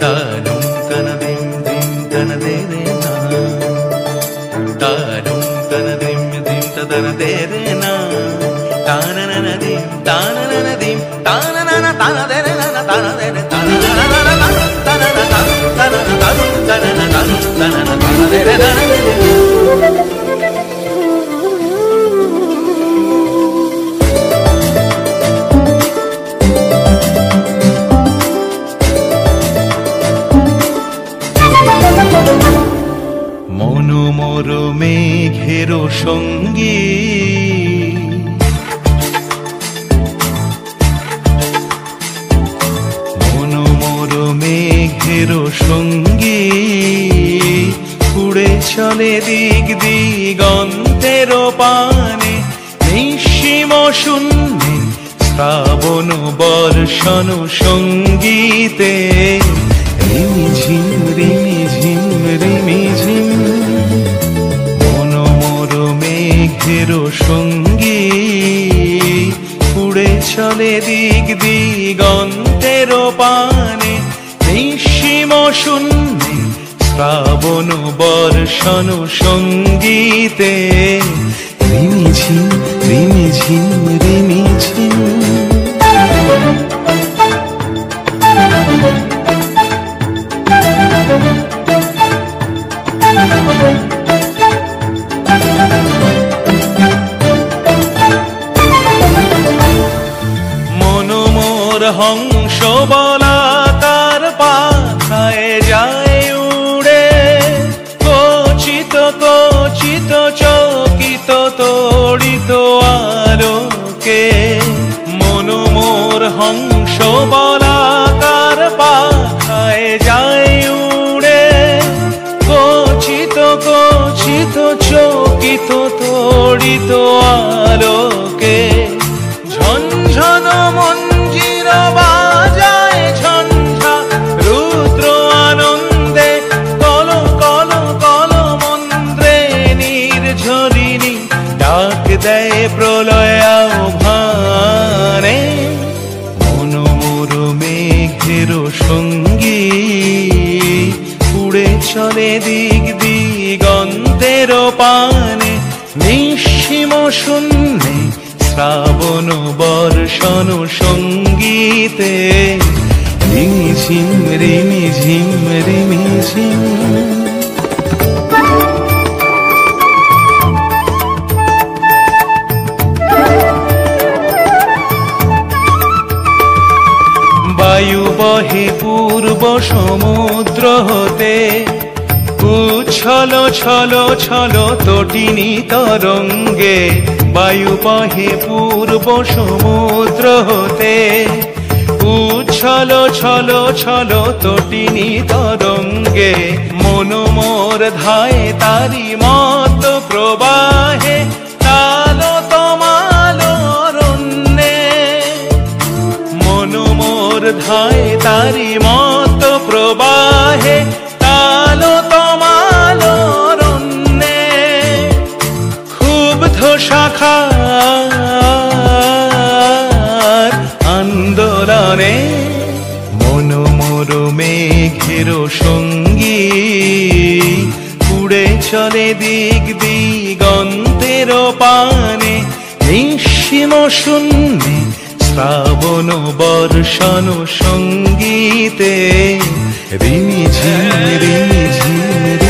তানুম তানা দিম দিম তানা দে রে না, তানুম তানা দিম দিম তানা দে রে না, তানা না না দিম তানা না না দিম তানা না না তানা দে রে না তানা দে রে তানা না না না তানা না তানা তানা না তানা না তানা না তানা দে রে না। মনোমর মেঘের সঙ্গী মনোমর মেঘের সঙ্গী উড়ে চলে দিক দিগন্তের পানে, নিঃসীম শূন্যে শ্রাবণ বর্ষণ সঙ্গীতে রিমিঝিম রিমিঝিম রিমিঝিম। মনোমর মেঘের সঙ্গী উড়ে চলে দিক দিগন্তের পানে, নিঃসীম শূন্যে শ্রাবণ বর্ষণ সঙ্গীতে রিমিঝিম রিমিঝিম রিমিঝিম। মনোমর হংস বলাকার পাখায় যায় উড়ে, কচিত কচিত চকিত তড়িত আলোকে। মনোমর হংস বলাকার পাখায় যায় উড়ে, কচিত কচিত চকিত তড়িত আলোকে। ঝনঝন মঞ্জির বাজায় ঝঞ্ঝা রুদ্র আনন্দে, কল কল কল মন্ত্রে নির্ঝরিণী ডাক দেয় প্রলয় আহ্বানে। মনোমর মেঘের সঙ্গী উড়ে চলে দিক দিগন্তের পানে, নিঃসীম শূন্যে শ্রাবণ বর্ষণ সঙ্গীতে রিমিঝিম রিমিঝিম রিমিঝিম। বায়ু বহে পূর্ব সমুদ্র হতে, উচ্ছল ছল ছল তটিনী তরঙ্গে। বায়ু বহে পূর্ব সমুদ্র হতে, উচ্ছল ছল ছল তটিনী তরঙ্গে। মনোমর ধায় তারি মত প্রবাহে, তালো তমালো অরণ্যে। মনোমর ধায় তারি মত প্রবাহে, তালো তমালো অরণ্যে। ক্ষুব্ধ শাখার আন্দোলনে মনোমর মেঘের সঙ্গী উড়ে চলে দিক দিগন্তের পানে, নিঃসীম শূন্যে শ্রাবণ বর্ষণ সঙ্গীতে রিমিঝিম রিমিঝিম